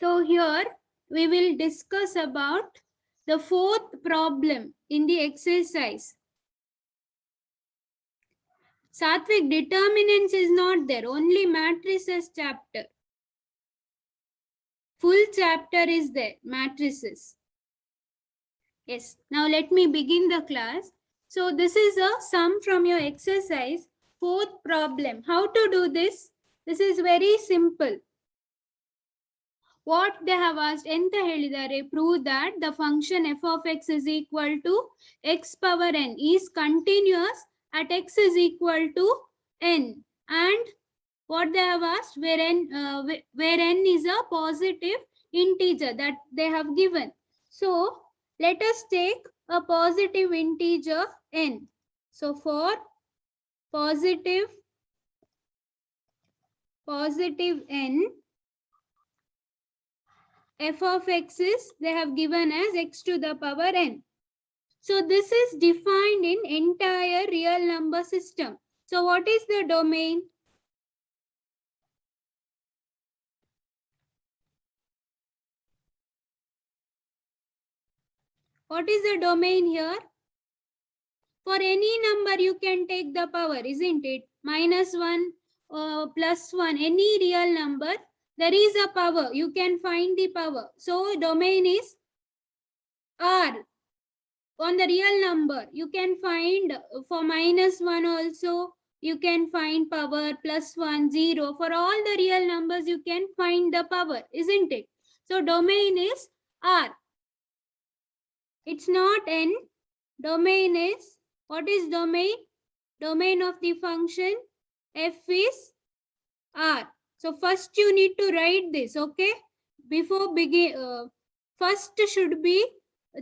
So here we will discuss about the fourth problem in the exercise. Satvik, determinants is not there, only matrices chapter. Full chapter is there, matrices. Yes, now let me begin the class. So this is a sum from your exercise, fourth problem. How to do this? This is very simple. What they have asked, ಎಂತ ಹೇಳಿದ್ದಾರೆ, prove that the function f of x is equal to x power n is continuous at x is equal to n, and what they have asked, where n is a positive integer that they have given. So let us take a positive integer n. So for positive n, f of x is, they have given as x to the power n. So this is defined in entire real number system. So what is the domain? What is the domain here? For any number you can take the power, isn't it? -1, +1, any real number, there is a power. You can find the power. So domain is R. On the real number, you can find for -1 also, you can find power, +1, 0. For all the real numbers, you can find the power, isn't it? So domain is R. It's not N. Domain is, what is domain? Domain of the function f is R. So first you need to write this, okay? Before begin, first should be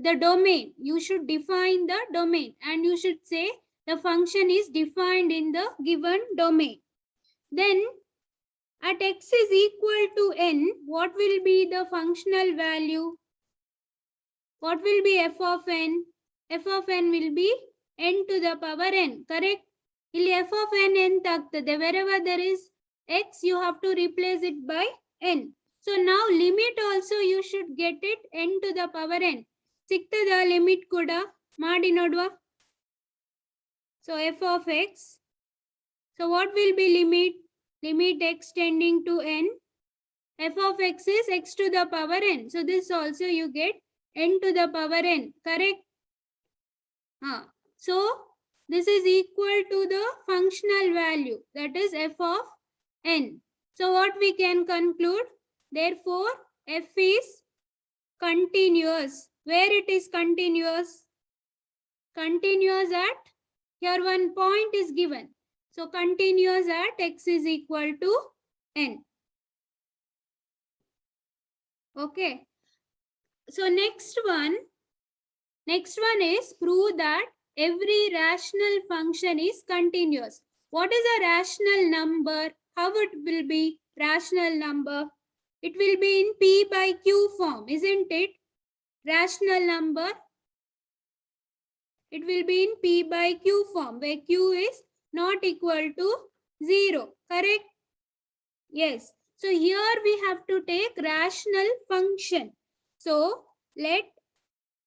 the domain. You should define the domain and you should say the function is defined in the given domain. Then at x is equal to n, what will be the functional value? What will be f of n? F of n will be n to the power n, correct? Illi f of n ಎಂತ ಆಗ್ತದೆ? Wherever there is x, you have to replace it by n. So now limit also you should get it n to the power n. ಸಿಗ್ತದ limit ಕೂಡ? ಮಾಡಿ ನೋಡುವ. So f of x. So what will be limit? Limit x tending to n. F of x is x to the power n. So this also you get n to the power n, correct? So this is equal to the functional value, that is f of n. So what we can conclude? Therefore f is continuous. Where it is continuous? Continuous at, here one point is given. So continuous at x is equal to n. Okay. So next one is prove that every rational function is continuous. What is a rational number? How it will be rational number? It will be in p by q form, isn't it? Rational number, it will be in p by q form, where q is not equal to 0, correct? Yes. So here we have to take rational function. So let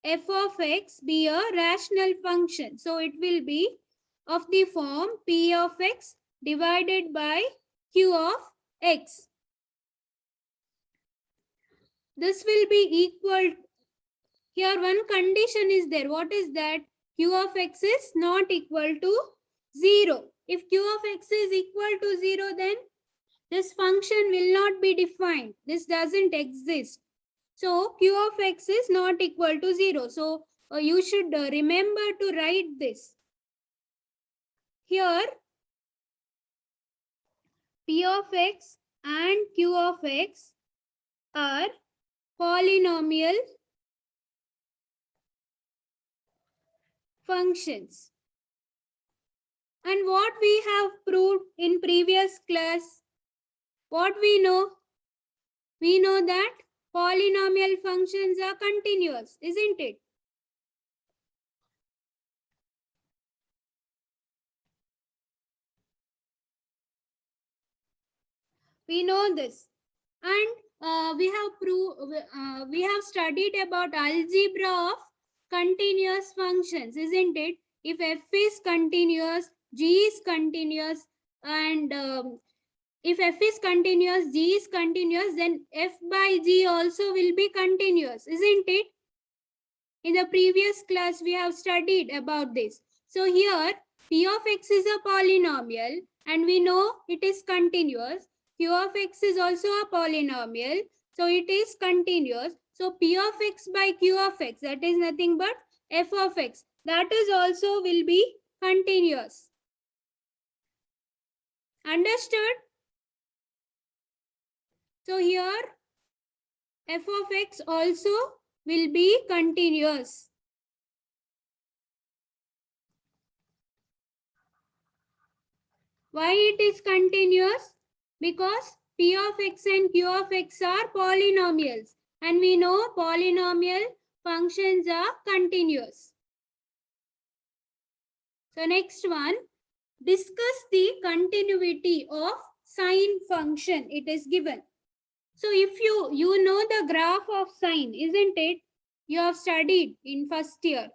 f of x be a rational function. So it will be of the form p of x divided by q of x. This will be equal. Here one condition is there. What is that? Q of x is not equal to 0. If q of x is equal to 0, then this function will not be defined. This doesn't exist. So q of x is not equal to 0. So you should remember to write this. Here p of x and q of x are polynomial functions. And what we have proved in previous class, what we know? We know that polynomial functions are continuous, isn't it? We know this. And we have studied about algebra of continuous functions, isn't it? If f is continuous, g is continuous, and if f is continuous, g is continuous, then f by g also will be continuous, isn't it? In the previous class, we have studied about this. So here, p of x is a polynomial and we know it is continuous. Q of x is also a polynomial, so it is continuous. So p of x by q of x, that is nothing but f of x, that is also will be continuous. Understood? So here, f of x also will be continuous. Why it is continuous? Because p of x and q of x are polynomials and we know polynomial functions are continuous. So next one, discuss the continuity of sine function. It is given. So if you know the graph of sine, isn't it? You have studied in first year.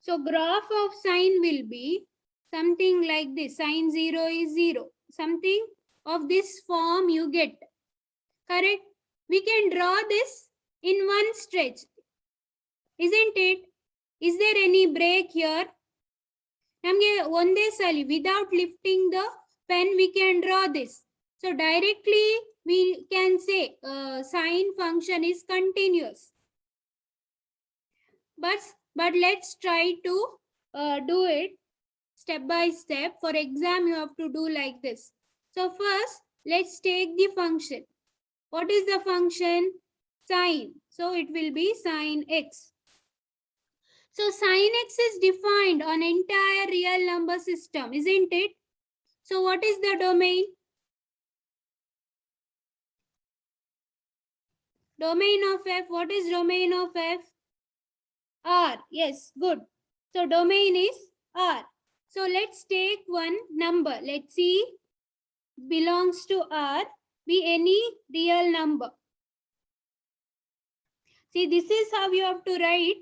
So graph of sine will be something like this. Sine 0 is 0. Something of this form you get. Correct? We can draw this in one stretch. Isn't it? Is there any break here? Without lifting the pen, we can draw this. So directly we can say sine function is continuous. But let's try to do it step by step. For exam, you have to do like this. So first, let's take the function. What is the function? Sine. So it will be sine x. So sine x is defined on entire real number system, isn't it? So what is the domain? Domain of f. What is domain of f? R. Yes, good. So domain is R. So let's take one number. Let's see, belongs to R, be any real number. See, this is how you have to write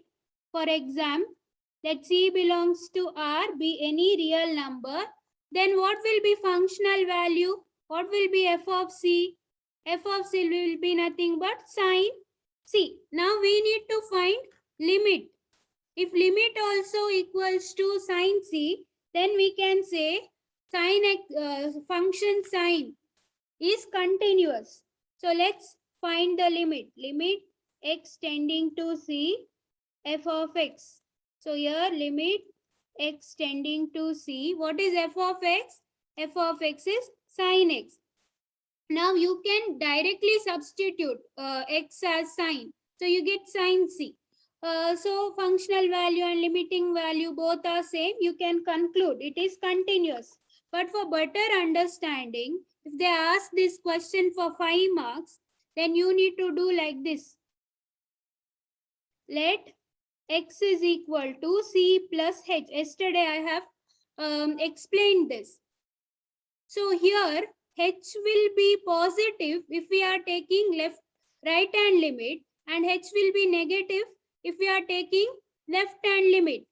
for exam. Let C belongs to R, be any real number. Then what will be functional value? What will be f of C? F of C will be nothing but sine C. Now we need to find limit. If limit also equals to sine C, then we can say function sine is continuous. So let's find the limit. Limit x tending to C, f of x. So here limit x tending to C. What is f of x? F of x is sine x. Now you can directly substitute x as sine. So you get sine C. So functional value and limiting value both are same. You can conclude it is continuous. But for better understanding, if they ask this question for 5 marks, then you need to do like this. Let x is equal to C plus h. Yesterday I have explained this. So here h will be positive if we are taking right hand limit, and h will be negative if we are taking left hand limit.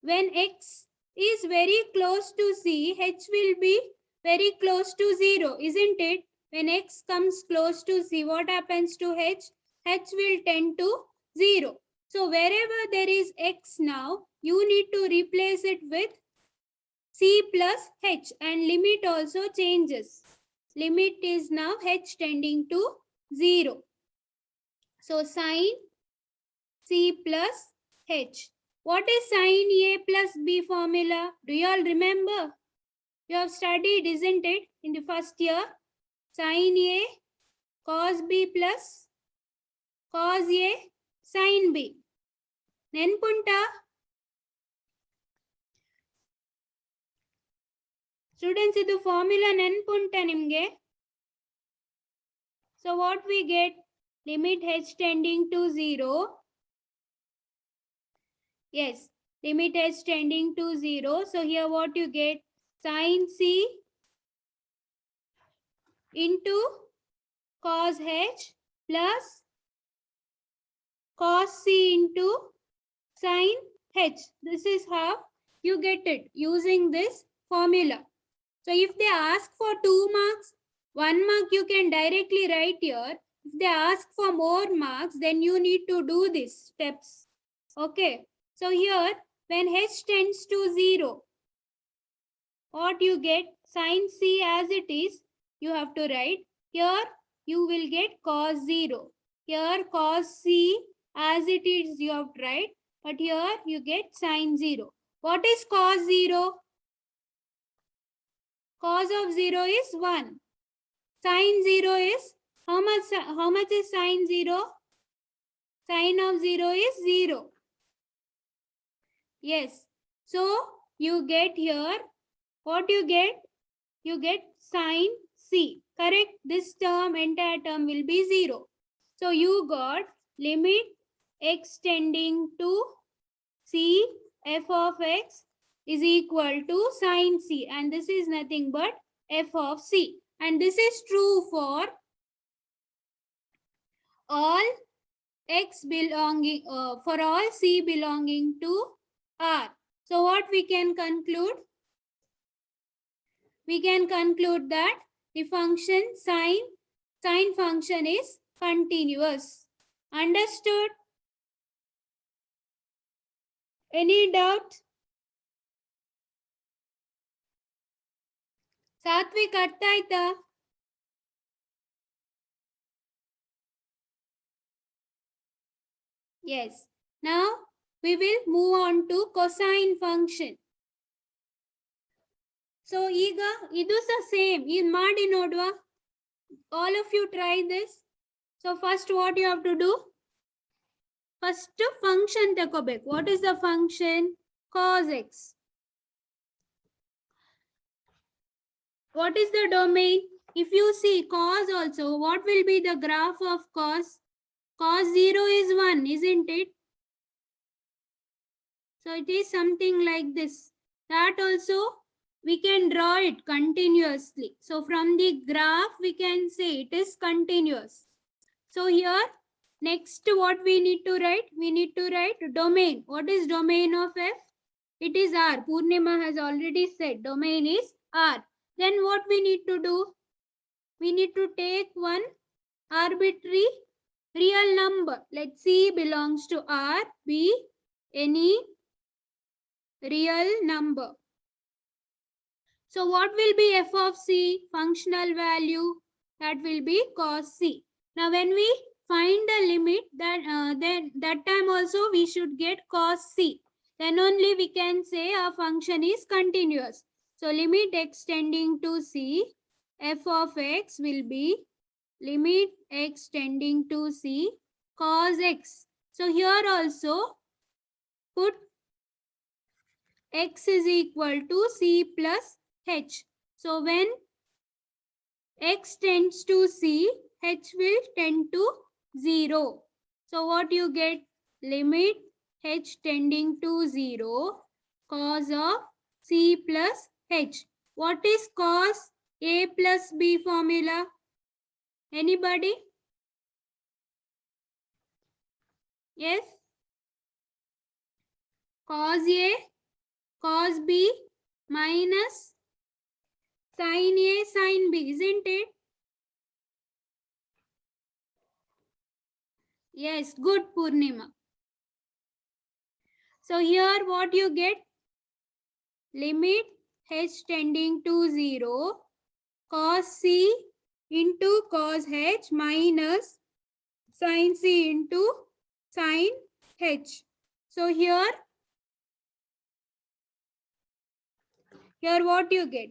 When x is very close to C, h will be very close to 0, isn't it? When x comes close to C, what happens to h? H will tend to 0. So wherever there is x now, you need to replace it with C plus h, and limit also changes. Limit is now h tending to 0. So sine C plus h. What is sine A plus B formula? Do you all remember? You have studied, isn't it, in the first year? Sine A cos B plus cos A sine B. Nenpunta? Students, idu formula nenpunta nimge. So what we get? Limit h tending to 0. Yes, limit h tending to 0. So here what you get? Sine C into cos h plus cos c into sin h. This is how you get it using this formula. So if they ask for 2 marks, 1 mark you can directly write here. If they ask for more marks, then you need to do these steps. Okay. So here, when h tends to 0, what you get? Sin c as it is, you have to write. Here, you will get cos 0. Here, cos c as it is, you have to write. But here, you get sin 0. What is cos 0? Cos of 0 is 1. Sin 0 is, how much is sin 0? Sin of 0 is 0. Yes. So, you get here, what you get? You get sin c. Correct? This term, entire term will be 0. So, you got limit x tending to c f of x is equal to sin c. And this is nothing but f of c. And this is true for all x belonging, for all c belonging to R. So what we can conclude? We can conclude that the function sine function is continuous. Understood? Any doubt? Satvik artha aita? Yes. Now we will move on to cosine function. So ಈಗ ಇದು ಸಹ same ಇದು ಮಾಡಿ ನೋಡುವ. All of you try this. So first what you have to do? First function ತಗೋಬೇಕು. What is the function? Cos x. What is the domain? If you see cos also, what will be the graph of cos? Cos 0 is 1, isn't it? So it is something like this. That also we can draw it continuously. So from the graph we can say it is continuous. So here next what we need to write? We need to write domain. What is domain of f? It is R. Purnima has already said domain is R. Then what we need to do? We need to take one arbitrary real number. Let C belongs to R, be any real number. So what will be f of c? Functional value. That will be cos c. Now when we find the limit, then that time also we should get cos c. Then only we can say our function is continuous. So limit x tending to c, f of x will be limit x tending to c cos x. So here also put x is equal to c plus h. So when x tends to c, h will tend to 0. So what you get? Limit h tending to 0 cos of c plus h. What is cos a plus b formula? Anybody? Yes? Cos a, cos b minus sin a, sin b, isn't it? Yes, good Purnima. So here what you get? Limit h tending to 0 cos c into cos h minus sin c into sin h. So here what you get?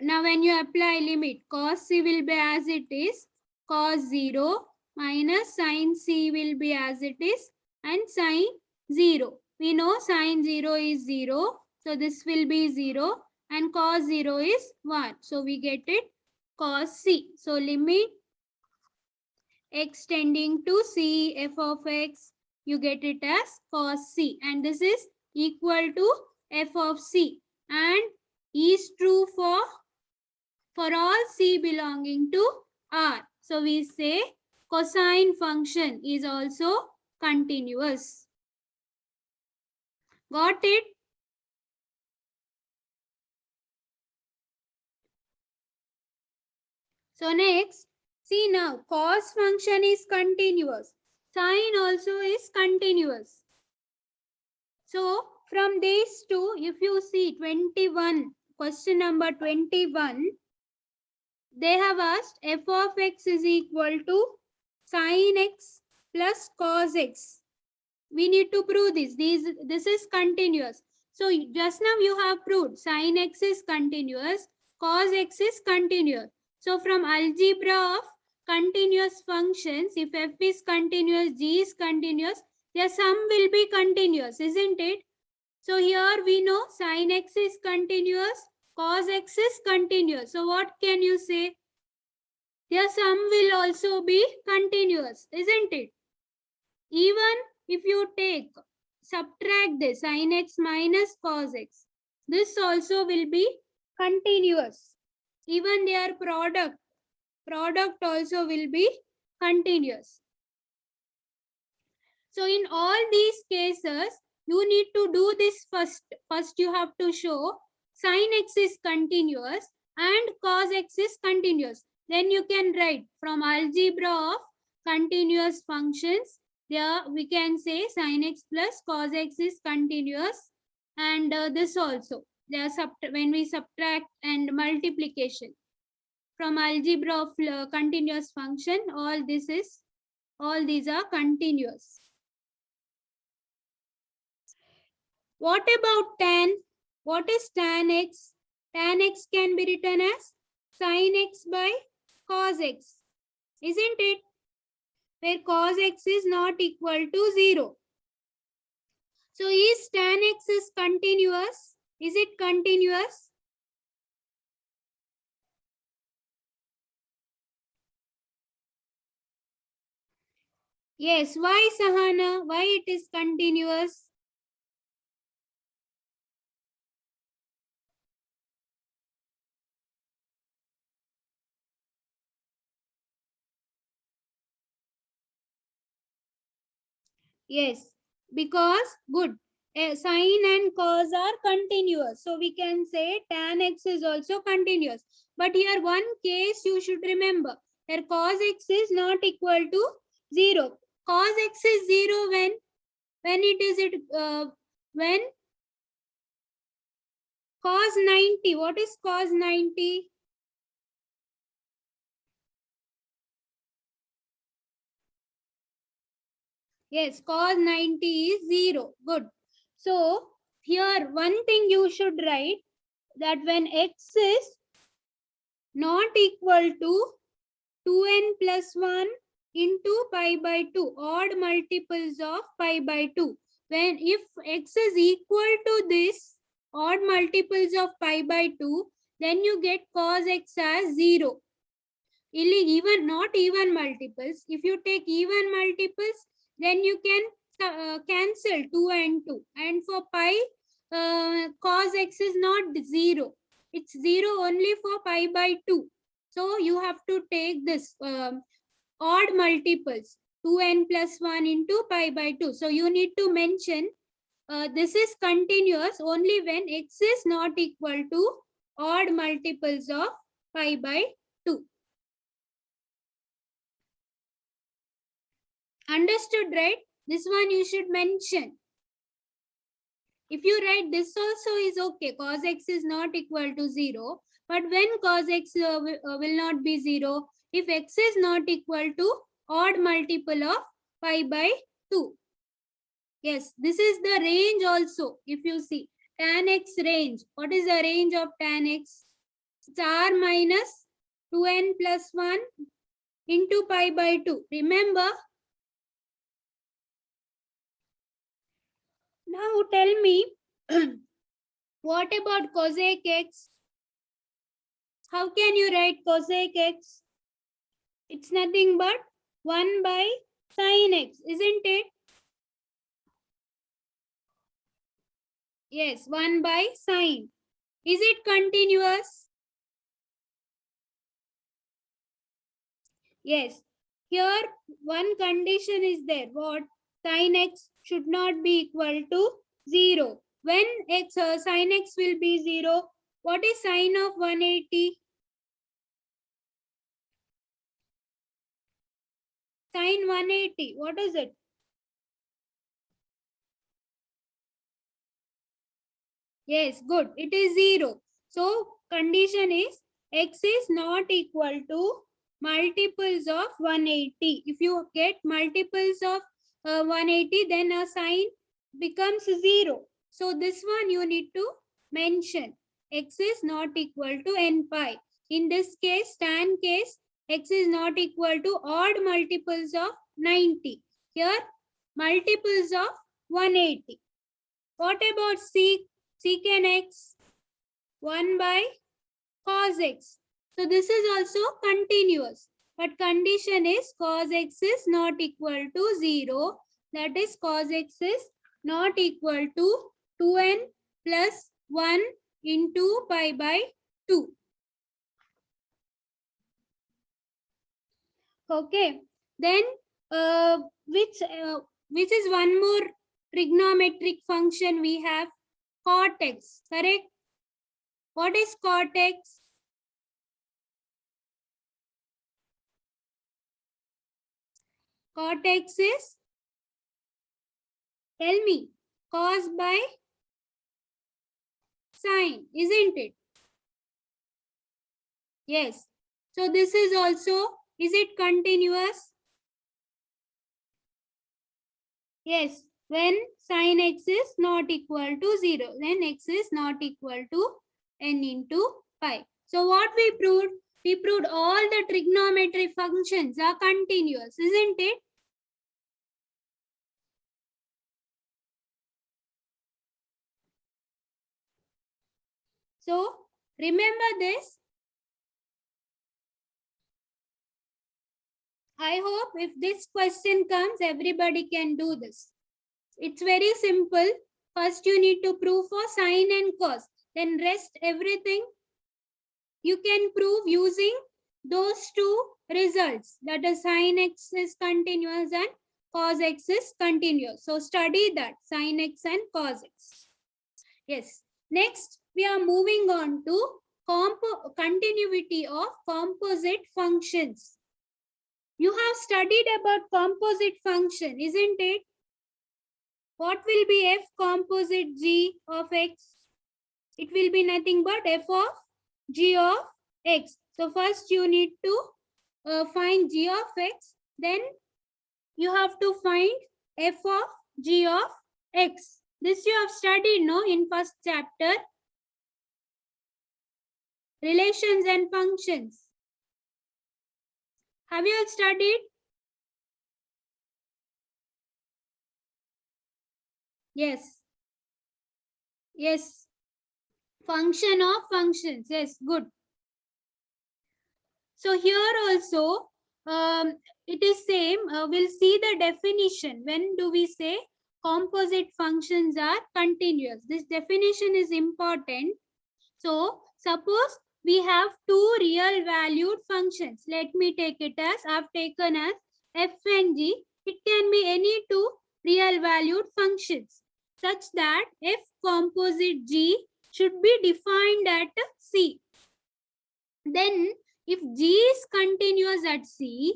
Now when you apply limit, cos c will be as it is, cos 0 minus sin c will be as it is, and sin 0. We know sin 0 is 0, so this will be 0, and cos 0 is 1. So we get it cos c. So limit x tending to c, f of x, you get it as cos c, and this is equal to f of c. And is true for all C belonging to R. So we say cosine function is also continuous. Got it? So next, see now, cos function is continuous. Sine also is continuous. So from these two, if you see 21, question number 21, they have asked f of x is equal to sine x plus cos x. We need to prove this. This is continuous. So just now you have proved sine x is continuous, cos x is continuous. So from algebra of continuous functions, if f is continuous, g is continuous, their sum will be continuous, isn't it? So here we know sine x is continuous, cos x is continuous. So what can you say? Their sum will also be continuous, isn't it? Even if you subtract this sin x minus cos x, this also will be continuous. Even their product also will be continuous. So in all these cases, you need to do this first. First you have to show sin x is continuous and cos x is continuous. Then you can write from algebra of continuous functions. There we can say sin x plus cos x is continuous, and this also. When we subtract and multiplication from algebra of continuous function, all these are continuous. What about tan? What is tan x? Tan x can be written as sin x by cos x, isn't it? Where cos x is not equal to 0. So is tan x is continuous? Is it continuous? Yes. Why, Sahana? Why it is continuous? Yes, because good. Sine and cos are continuous. So we can say tan x is also continuous. But here one case you should remember. Here cos x is not equal to 0. Cos x is 0 when it is when cos 90. What is cos 90? Yes, cos 90 is 0. Good. So here one thing you should write, that when x is not equal to 2n plus 1 into pi by 2, odd multiples of pi by 2. When if x is equal to this odd multiples of pi by 2, then you get cos x as 0. Even not even multiples. If you take even multiples, then you can cancel 2 and 2. And for pi, cos x is not 0. It's 0 only for pi by 2. So you have to take this odd multiples, 2n plus 1 into pi by 2. So you need to mention this is continuous only when x is not equal to odd multiples of pi by 2. Understood, right? This one you should mention. If you write this also is okay, cos x is not equal to 0. But when cos x will not be 0, if x is not equal to odd multiple of pi by 2. Yes, this is the range also. If you see tan x range, what is the range of tan x? It's r minus 2n plus 1 into pi by 2. Remember? Now tell me, what about cosec x? How can you write cosec x? It's nothing but 1 by sin x, isn't it? Yes, 1 by sin. Is it continuous? Yes. Here one condition is there. What? Sin x should not be equal to 0. When sin x will be 0, what is sine of 180? Sine 180, what is it? Yes, good. It is 0. So condition is x is not equal to multiples of 180. If you get multiples of 180, then a sign becomes 0. So this one you need to mention. X is not equal to n pi. In this case, tan case, x is not equal to odd multiples of 90. Here, multiples of 180. What about secant x? 1 by cos x. So this is also continuous. But condition is cos x is not equal to 0. That is cos x is not equal to 2n plus 1 into pi by 2. Okay. Then which is one more trigonometric function we have? Cot x, correct? What is cot x? Cot x is, tell me, cos by sine, isn't it? Yes. So this is also, is it continuous? Yes. When sine x is not equal to 0, then x is not equal to n into pi. So what we proved? We proved all the trigonometry functions are continuous, isn't it? So remember this. I hope if this question comes, everybody can do this. It's very simple. First, you need to prove for sine and cos. Then rest everything you can prove using those two results. That is sine x is continuous and cos x is continuous. So study that, sine x and cos x. Yes. Next, we are moving on to continuity of composite functions. You have studied about composite function, isn't it? What will be f composite g of x? It will be nothing but f of g of x. So first you need to find g of x. Then you have to find f of g of x. This you have studied, no, in first chapter. Relations and functions. Have you all studied? Yes. Yes. Function of functions. Yes, good. So here also, it is same. We'll see the definition. When do we say composite functions are continuous? This definition is important. So suppose we have two real valued functions. Let me take it as, I've taken as f and g. It can be any two real valued functions such that f composite g should be defined at c. Then if g is continuous at c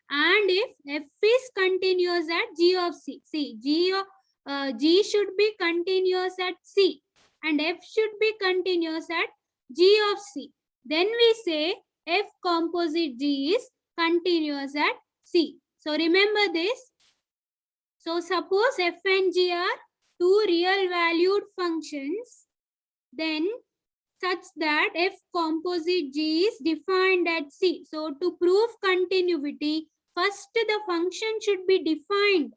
and if f is continuous at g of c, see g should be continuous at c and f should be continuous at g of c. Then we say f composite g is continuous at c. So remember this. So suppose f and g are two real valued functions, then such that f composite g is defined at c. So to prove continuity, first the function should be defined.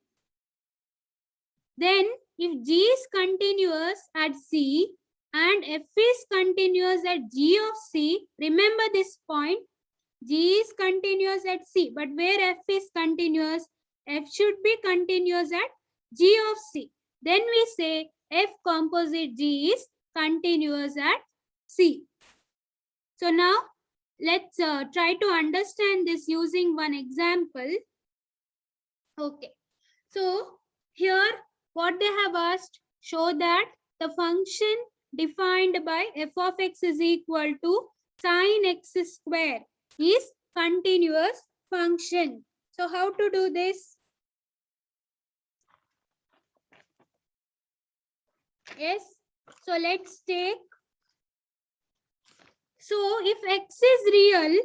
Then if g is continuous at c and f is continuous at g of c, remember this point, g is continuous at c, but where f is continuous, f should be continuous at g of c. Then we say f composite g is continuous at C. So now let's try to understand this using one example. Okay. So here what they have asked, show that the function defined by f of x is equal to sin x square is continuous function. So how to do this? Yes. So let's take. So if x is real,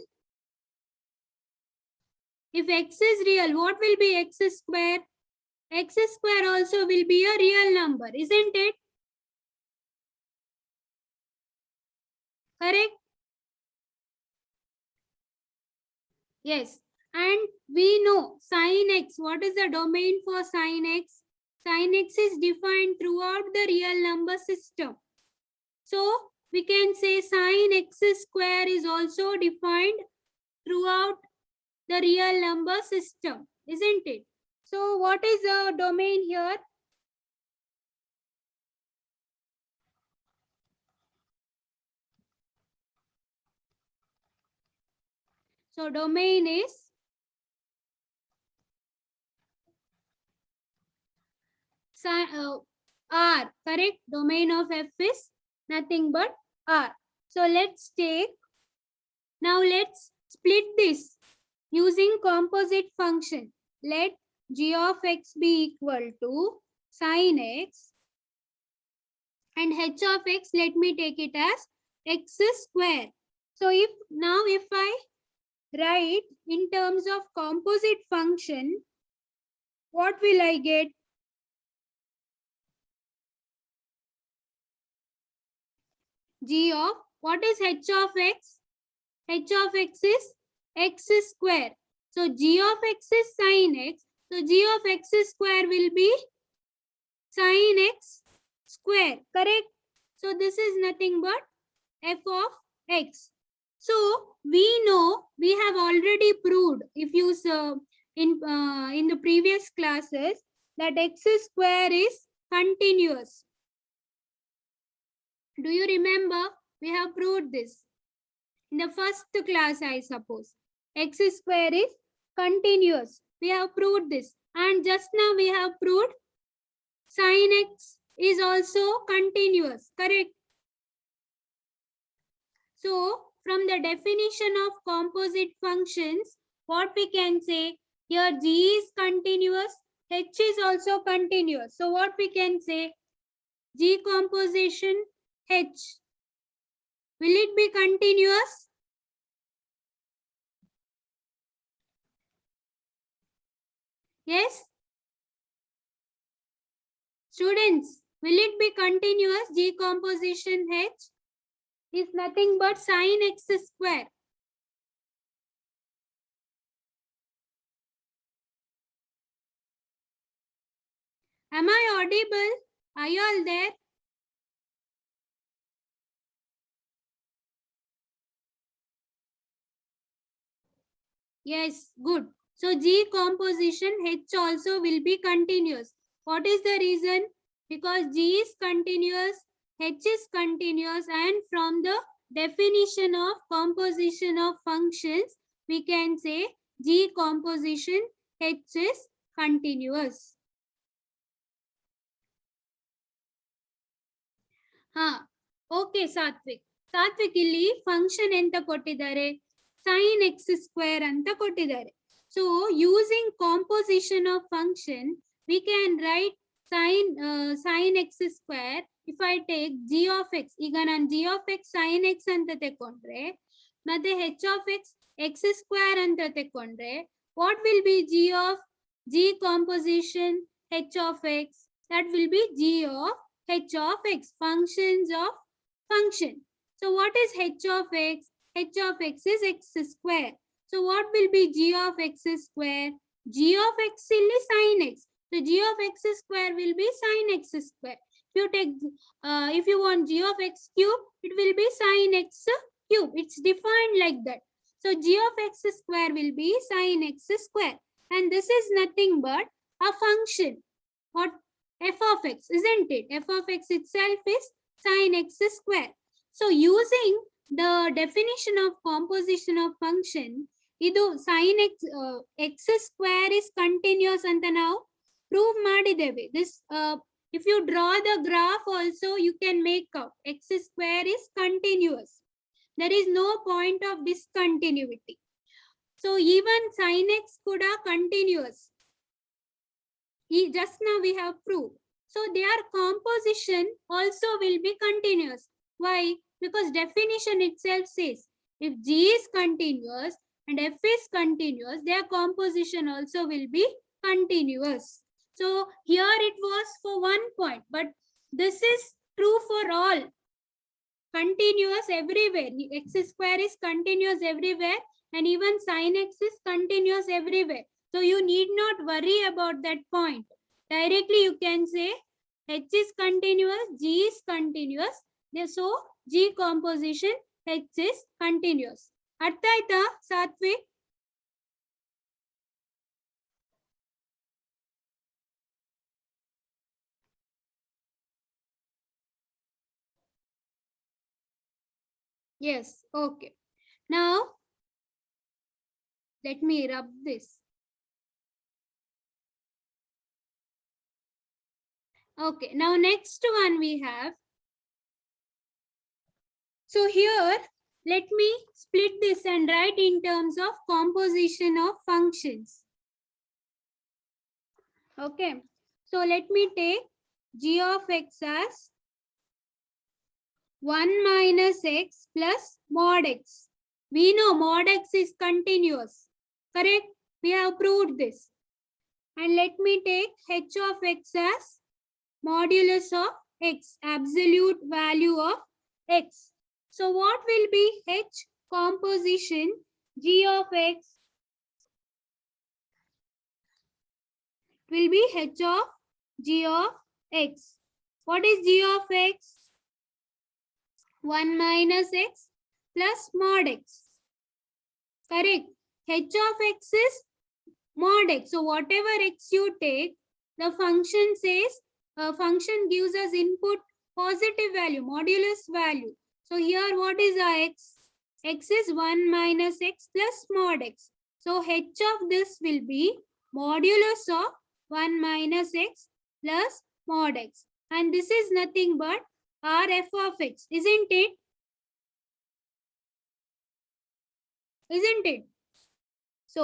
what will be x square? X square also will be a real number, isn't it? Correct? Yes. And we know sin x. What is the domain for sin x? Sin x is defined throughout the real number system. So we can say sin x square is also defined throughout the real number system, isn't it? So what is the domain here? So domain is R, correct? Domain of f is nothing but R. So let's take, now let's split this using composite function. Let g of x be equal to sin x and h of x, let me take it as x square. So if I write in terms of composite function, what will I get? G of, what is h of x? H of x is x square. So g of x is sin x. So g of x square will be sin x square, correct? So this is nothing but f of x. So we know, we have already proved, if you in the previous classes, that x square is continuous. Do you remember? We have proved this in the first class, I suppose. X square is continuous. We have proved this. And just now we have proved sin x is also continuous, correct? So from the definition of composite functions, what we can say, here g is continuous, h is also continuous. So what we can say, g composition h, will it be continuous? Yes? Students, will it be continuous? G composition h is nothing but sin x square. Am I audible? Are you all there? Yes, good. So G composition H also will be continuous. What is the reason? Because G is continuous, H is continuous, and from the definition of composition of functions, we can say G composition H is continuous. Okay, Satvik. Satvik ಇಲ್ಲಿ function ಎಂತ ಕೊಟ್ಟಿದ್ದಾರೆ? Sin x square ಅಂತ ಕೊಟ್ಟಿದ್ದಾರೆ. So using composition of function, we can write sin x square. If I take g of x, ಈಗ ನಾನು g of x sin x ಅಂತ ತೆಕೊಂಡ್ರೆ ಮತ್ತೆ h of x x square ಅಂತ ತೆಕೊಂಡ್ರೆ, what will be g composition h of x? That will be g of h of x, functions of function. So what is h of x? H of x is x square. So what will be g of x square? G of x is sin x. So g of x square will be sin x square. If you take, if you want g of x cube, it will be sin x cube. It's defined like that. So g of x square will be sin x square. And this is nothing but a function. What? F of x, isn't it? F of x itself is sin x square. So using the definition of composition of function, ಇದು sin x square is continuous ಅಂತ ನಾವು prove ಮಾಡಿದ್ದೇವೆ. This if you draw the graph also you can make out x square is continuous. There is no point of discontinuity. So even sin x kuda continuous. Just now we have proved. So their composition also will be continuous. Why? Because definition itself says if G is continuous and F is continuous, their composition also will be continuous. So here it was for one point, but this is true for all. Continuous everywhere. X square is continuous everywhere and even sin x is continuous everywhere. So you need not worry about that point. Directly you can say H is continuous, G is continuous. So G composition H is continuous. ಅರ್ಥ ಆಯ್ತಾ Satwik? Yes, okay. Now let me rub this. Okay, now next one we have. So here, let me split this and write in terms of composition of functions. Okay, so let me take g of x as 1 minus x plus mod x. We know mod x is continuous, correct? We have proved this. And let me take h of x as modulus of x, absolute value of x. So what will be h composition g of x? Will be h of g of x. What is g of x? 1 minus x plus mod x. Correct. H of x is mod x. So whatever x you take, the function says, function gives us input positive value, modulus value. So here what is our x? X is 1 minus x plus mod x. So h of this will be modulus of 1 minus x plus mod x. And this is nothing but r f of x, isn't it? Isn't it? So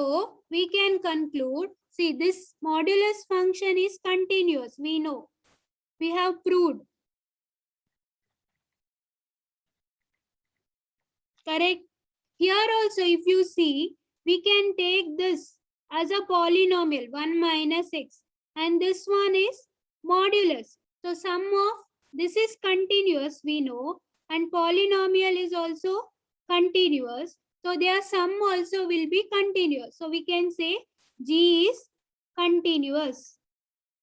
we can conclude, see, this modulus function is continuous, we know. We have proved. Correct. Here also if you see, we can take this as a polynomial 1 minus x and this one is modulus. So sum of this is continuous, we know, and polynomial is also continuous. So their sum also will be continuous. So we can say G is continuous.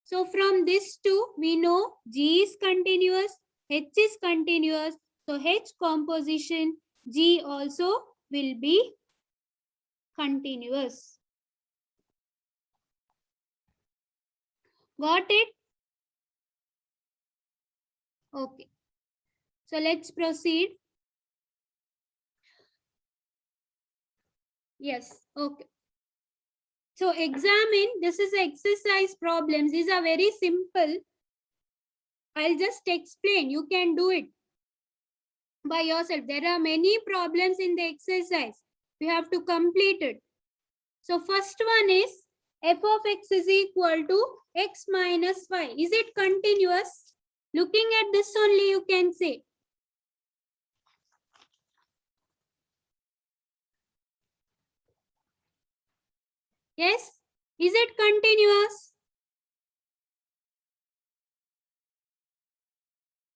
So from this two, we know G is continuous, H is continuous. So H composition G also will be continuous. Got it? Okay. So let's proceed. Yes, okay. So examine, this is exercise problems. These are very simple. I'll just explain. You can do it by yourself. There are many problems in the exercise. You have to complete it. So first one is f of x is equal to x minus y. Is it continuous? Looking at this only you can say. Yes? Is it continuous?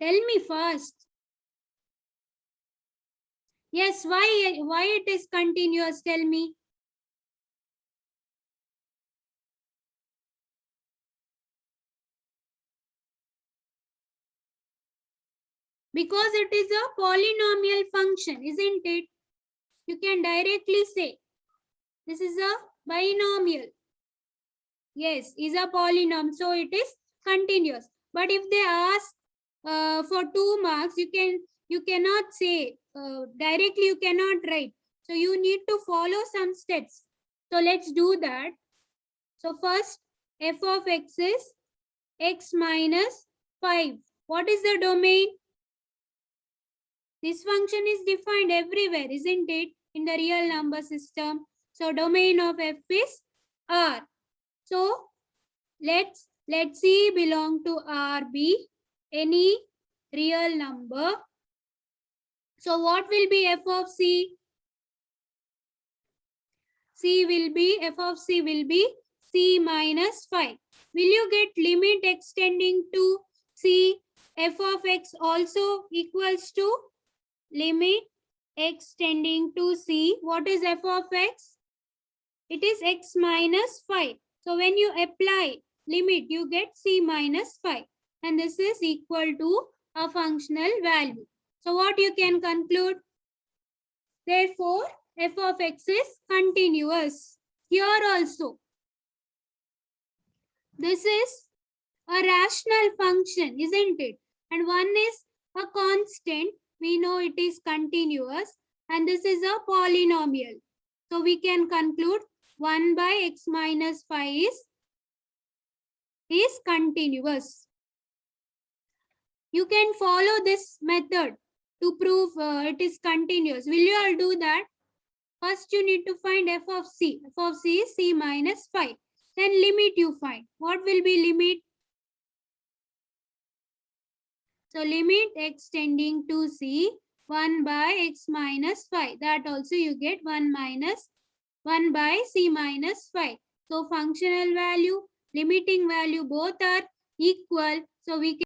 Tell me first. Yes, why it is continuous? Tell me. Because it is a polynomial function, isn't it? You can directly say this is a binomial. Yes, is a polynomial, so it is continuous. But if they ask for 2 marks, you can you cannot say directly, you cannot write. So you need to follow some steps. So let's do that. So first, f of x is x minus 5. What is the domain? This function is defined everywhere, isn't it? In the real number system. So domain of f is R. So let C belong to R be any real number. So what will be f of C? F of C will be C minus 5. Will you get limit extending to C? F of x also equals to limit extending to C. What is f of x? It is x minus 5. So when you apply limit, you get C minus 5. And this is equal to a functional value. So what you can conclude? Therefore, f of x is continuous. Here also, this is a rational function, isn't it? And one is a constant. We know it is continuous. And this is a polynomial. So we can conclude 1 by x minus 5 is continuous. You can follow this method to prove it is continuous. Will you all do that? First, you need to find f of c. F of c is c minus 5. Then limit you find. What will be limit? So limit extending to c, 1 by x minus 5. That also you get 1 by c minus 5. So functional value, limiting value both are equal. So we can